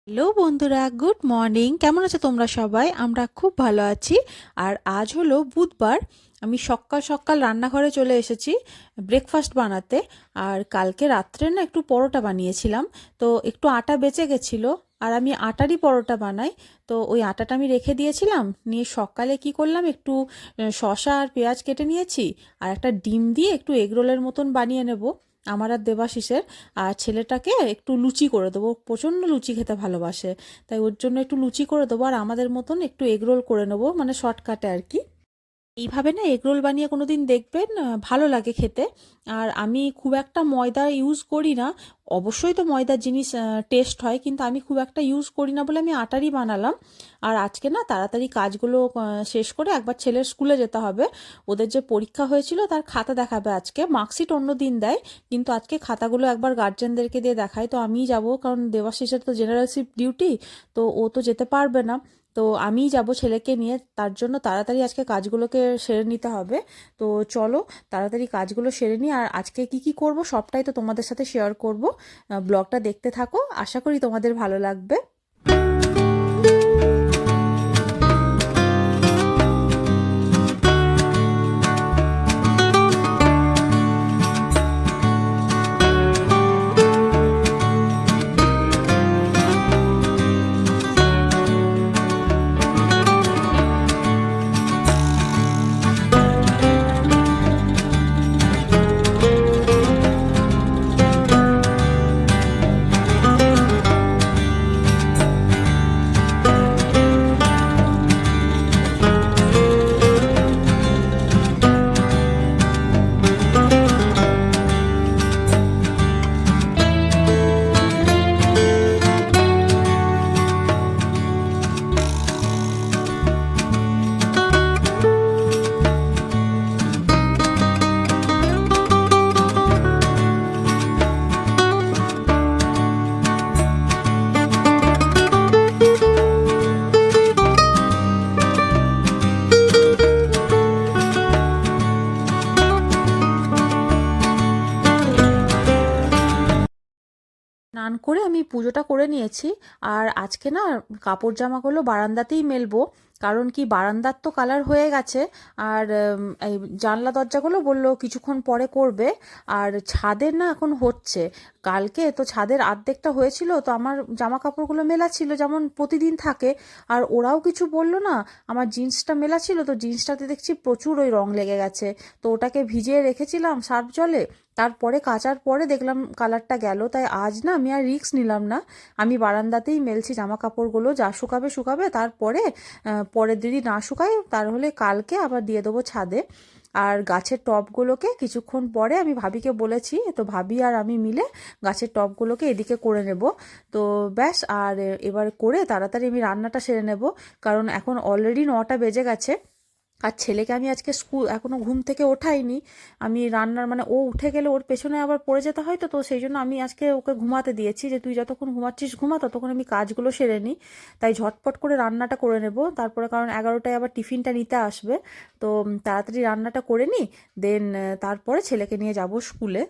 Hello বন্ধুরা, good morning. কেমন আছো তোমরা সবাই? আমরা খুব ভালো আছি। আর আজ হলো বুধবার। আমি সকাল সকাল রান্নাঘরে চলে এসেছি ব্রেকফাস্ট বানাতে। আর কালকে রাত্রে না একটু পরোটা বানিয়েছিলাম, তো একটু আটা বেঁচে গেছিলো। আর আমি আটারই পরোটা বানাই, তো ওই আটাটা আমি রেখে দিয়েছিলাম। নিয়ে সকালে কি করলাম, একটু শসা আর পেঁয়াজ কেটে নিয়েছি, আর একটা ডিম দিয়ে একটু এগরোলের মতন বানিয়ে নেব আমার আর দেবাশিসের। আর ছেলেটাকে একটু লুচি করে দেবো, প্রচণ্ড লুচি খেতে ভালোবাসে, তাই ওর জন্য একটু লুচি করে দেবো। আর আমাদের মতন একটু এগরোল করে নেবো, মানে শর্টকাটে আর কি। এইভাবে না এগরোল বানিয়ে কোনো দিন দেখবেন, ভালো লাগে খেতে। আর আমি খুব একটা ময়দা ইউজ করি না। অবশ্যই তো ময়দার জিনিস টেস্ট হয়, কিন্তু আমি খুব একটা ইউজ করি না বলে আমি আটারই বানালাম। আর আজকে না তাড়াতাড়ি কাজগুলো শেষ করে একবার ছেলের স্কুলে যেতে হবে। ওদের যে পরীক্ষা হয়েছিল তার খাতা দেখাবে আজকে, মার্কশিট অন্য দিন দেয়, কিন্তু আজকে খাতাগুলো একবার গার্জেনদেরকে দিয়ে দেখায়। তো আমিই যাব, কারণ দেবাশিসের তো জেনারেল শিফট ডিউটি, তো ও তো যেতে পারবে না। তো আমিই যাব ছেলেকে নিয়ে, তার জন্য তাড়াতাড়ি আজকে কাজগুলোকে সেরে নিতে হবে। তো চলো তাড়াতাড়ি কাজগুলো সেরে নিই। আর আজকে কি কি করব সবটাই তো তোমাদের সাথে শেয়ার করব। ব্লগটা দেখতে থাকো, আশা করি তোমাদের ভালো লাগবে। স্নান করে আমি পুজোটা করে নিয়েছি। আর আজকে না কাপড় জামাগুলো বারান্দাতেই মেলবো, কারণ কি বারান্দার তো কালার হয়ে গেছে। আর এই জানলা দরজাগুলো বললো কিছুক্ষণ পরে করবে। আর ছাদের না এখন হচ্ছে, কালকে তো ছাদের আর্ধেকটা হয়েছিল, তো আমার জামা কাপড়গুলো মেলা ছিল যেমন প্রতিদিন থাকে। আর ওরাও কিছু বললো না, আমার জিন্সটা মেলা ছিল, তো জিন্সটাতে দেখছি প্রচুর ওই রং লেগে গেছে। তো ওটাকে ভিজিয়ে রেখেছিলাম সার্ফ জলে, তারপরে কাচার পরে দেখলাম কালারটা গেল। তাই আজ না আমি আর রিস্ক নিলাম না, আমি বারান্দাতেই মেলছি জামা কাপড়গুলো, যা শুকাবে শুকাবে, তারপরে পরের যদি না শুকায় তাহলে কালকে আবার দিয়ে দেবো ছাদে। আর গাছের টবগুলোকে কিছুক্ষণ পরে আমি ভাবিকে বলেছি, তো ভাবি আর আমি মিলে গাছের টবগুলোকে এদিকে করে নেব। তো ব্যাস, আর এবার করে তাড়াতাড়ি আমি রান্নাটা সেরে নেব, কারণ এখন অলরেডি 9টা বেজে গেছে। আর ছেলেকে আমি আজকে স্কুল এখনও ঘুম থেকে ওঠাইনি। আমি রান্নার মানে ও উঠে গেলে ওর পেছনে আবার পড়ে যেতে হয়, তো তো সেই জন্য আমি আজকে ওকে ঘুমাতে দিয়েছি, যে তুই যতক্ষণ ঘুমাচ্ছিস ঘুমা, ততক্ষণ আমি কাজগুলো সেরে নিই। তাই ঝটপট করে রান্নাটা করে নেব তারপরে, কারণ 11টায় আবার টিফিনটা নিতে আসবে। তো তাড়াতাড়ি রান্নাটা করে নিই, দেন তারপরে ছেলেকে নিয়ে যাব স্কুলে।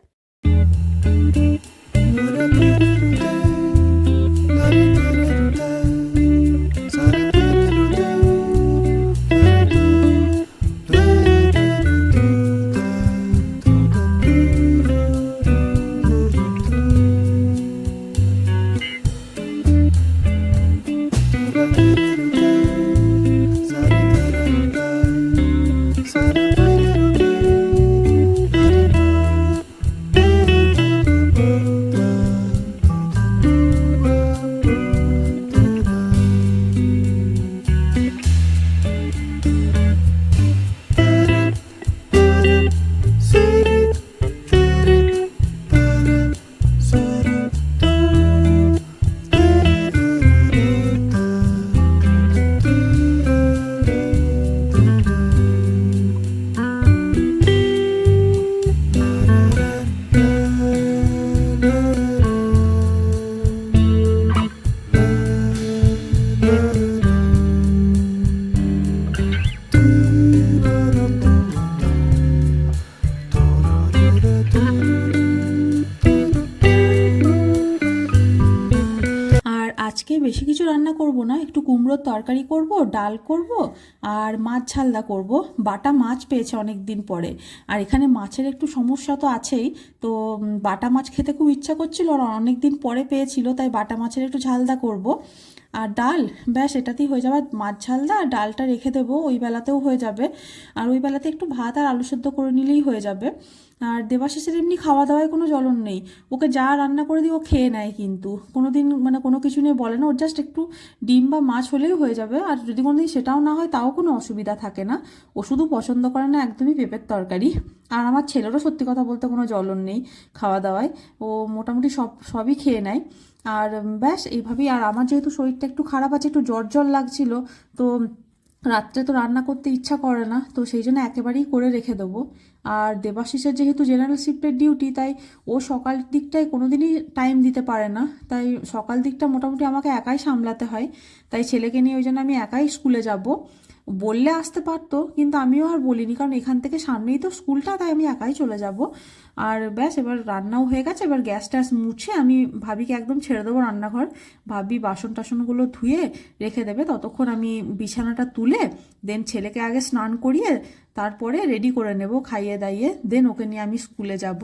আজকে বেশি কিছু রান্না করব না, একটু কুমড়োর তরকারি করব, ডাল করব আর মাছ ঝালদা করব। বাটা মাছ পেয়েছে অনেক দিন পরে, আর এখানে মাছের একটু সমস্যা তো আছেই। তো বাটা মাছ খেতে খুব ইচ্ছা করছিল, আর অনেক দিন পরে পেয়েছিল, তাই বাটা মাছের একটু ঝালদা করব। আর ডাল, ব্যাস এটাতেই হয়ে যাবে। মাছ ঝালদা আর ডালটা রেখে দেবো, ওই বেলাতেও হয়ে যাবে। আর ওই বেলাতে একটু ভাত আর আলু সেদ্ধ করে নিলেই হয়ে যাবে। আর দেবাশিসের এমনি খাওয়া দাওয়ায় কোনো জ্বলন নেই, ওকে যা রান্না করে দিই ও খেয়ে নেয়, কিন্তু কোনো দিন মানে কোনো কিছু নিয়ে বলে না। ওর জাস্ট একটু ডিম বা মাছ হলেই হয়ে যাবে, আর যদি কোনো দিন সেটাও না হয় তাও কোনো অসুবিধা থাকে না। ও শুধু পছন্দ করে না একদমই পেঁপের তরকারি। আর আমার ছেলেরও সত্যি কথা বলতে কোনো জ্বলন নেই খাওয়া দাওয়ায়, ও মোটামুটি সবই খেয়ে নেয়। আর ব্যাস এইভাবেই। আর আমার যেহেতু শরীরটা একটু খারাপ আছে, একটু জ্বর জ্বর লাগছিল, তো রাত্রে তো রান্না করতে ইচ্ছা করে না, তো সেই জন্য একেবারেই করে রেখে দেবো। আর দেবাশিসের যেহেতু জেনারেল শিফটের ডিউটি, তাই ও সকাল দিকটায় কোনো দিনই টাইম দিতে পারে না, তাই সকাল দিকটা মোটামুটি আমাকে একাই সামলাতে হয়। তাই ছেলেকে নিয়ে ওই জন্য আমি একাই স্কুলে যাব। বললে আসতে পারতো, কিন্তু আমিও আর বলিনি, কারণ এখান থেকে সামনেই তো স্কুলটা, তাই আমি একাই চলে যাব। আর ব্যাস এবার রান্নাও হয়ে গেছে, এবার গ্যাস ট্যাস মুছে আমি ভাবিকে একদম ছেড়ে দেবো রান্নাঘর। ভাবি বাসন টাসনগুলো ধুয়ে রেখে দেবে, ততক্ষণ আমি বিছানাটা তুলে দেন ছেলেকে আগে স্নান করিয়ে তারপরে রেডি করে নেব, খাইয়ে দাইয়ে দেন ওকে নিয়ে আমি স্কুলে যাব।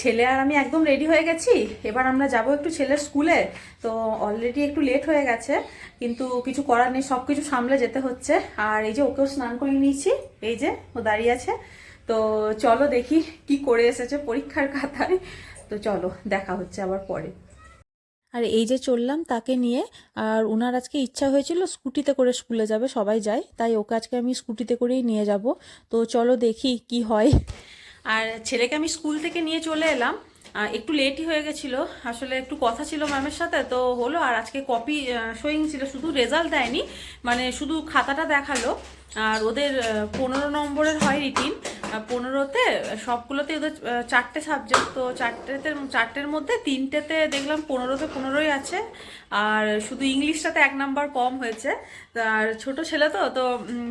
ছেলে আর আমি একদম রেডি হয়ে গেছি, এবার আমরা যাব একটু ছেলের স্কুলে। তো অলরেডি একটু লেট হয়ে গেছে, কিন্তু কিছু করার নেই, সব কিছু সামলে যেতে হচ্ছে। আর এই যে ওকেও স্নান করে নিয়েছি, এই যে ও দাঁড়িয়ে আছে। তো চলো দেখি কি করে এসেছে পরীক্ষার খাতায়। তো চলো দেখা হচ্ছে আবার পরে। আর এই যে চললাম তাকে নিয়ে। আর ওনার আজকে ইচ্ছা হয়েছিল স্কুটিতে করে স্কুলে যাবে, সবাই যায়, তাই ওকে আজকে আমি স্কুটিতে করেই নিয়ে যাব। তো চলো দেখি কি হয়। আর ছেলেকে আমি স্কুল থেকে নিয়ে চলে এলাম, একটু লেটই হয়ে গেছিলো, আসলে একটু কথা ছিল ম্যামের সাথে, তো হলো। আর আজকে কপি শোয়িং ছিল, শুধু রেজাল্ট দেয়নি, মানে শুধু খাতাটা দেখালো। আর ওদের 15 নম্বরের হয় রিটিন, 15তে সবগুলোতে ওদের 4টে সাবজেক্ট, তো চারটের মধ্যে 3টেতে দেখলাম 15তে 15ই আছে। আর শুধু ইংলিশটাতে 1 নাম্বার কম হয়েছে। আর ছোট ছেলে তো তো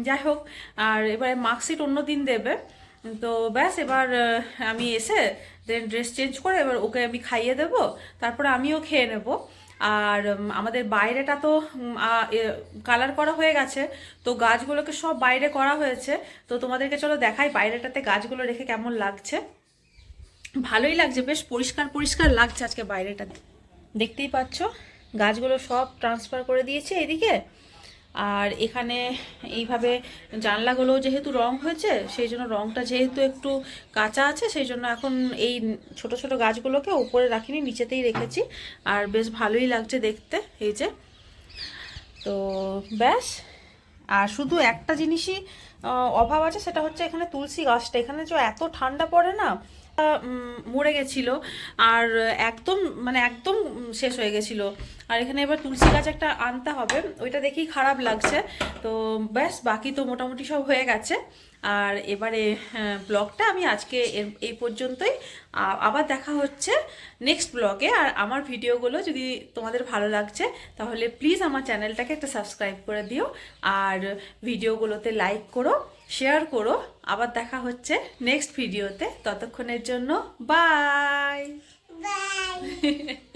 যাই হোক। আর এবারে মার্কশিট অন্য দিন দেবে। তো ব্যাস এবার আমি এসে দেন ড্রেস চেঞ্জ করে এবার ওকে আমি খাইয়ে দেবো, তারপরে আমিও খেয়ে নেব। আর আমাদের বাইরেটা তো কালার করা হয়ে গেছে, তো গাছগুলোকে সব বাইরে করা হয়েছে। তো তোমাদেরকে চলো দেখাই বাইরেটাতে গাছগুলো রেখে কেমন লাগছে। ভালোই লাগছে, বেশ পরিষ্কার পরিষ্কার লাগছে আজকে বাইরেটাতে। দেখতেই পাচ্ছ গাছগুলো সব ট্রান্সফার করে দিয়েছে এদিকে। আর এখানে এইভাবে জানলাগুলো যেহেতু রং হয়েছে, সেই জন্য রংটা যেহেতু একটু কাঁচা আছে, সেই জন্য এখন এই ছোট ছোট গাছগুলোকে উপরে রাখিনি, নিচেতেই রেখেছি। আর বেশ ভালোই লাগছে দেখতে, এই যে। তো ব্যাস। আর শুধু একটা জিনিসই অভাব আছে, সেটা হচ্ছে এখানে তুলসী গাছটা, এখানে যে এত ঠান্ডা পড়ে না, মরে গেছিল। আর একদম মানে একদম শেষ হয়ে গেছিল। আর এখানে এবার তুলসী গাছ একটা আনতে হবে, ওইটা দেখেই খারাপ লাগছে। তো ব্যাস বাকি তো মোটামুটি সব হয়ে গেছে। আর এবারে ব্লগটা আমি আজকে এই পর্যন্তই। আবার দেখা হচ্ছে নেক্সট ব্লগে। আর আমার ভিডিওগুলো যদি তোমাদের ভালো লাগছে, তাহলে প্লিজ আমার চ্যানেলটাকে একটা সাবস্ক্রাইব করে দিও, আর ভিডিওগুলোতে লাইক করো, শেয়ার করো। আবার দেখা হচ্ছে নেক্সট ভিডিওতে, ততক্ষণের জন্য বাই বাই।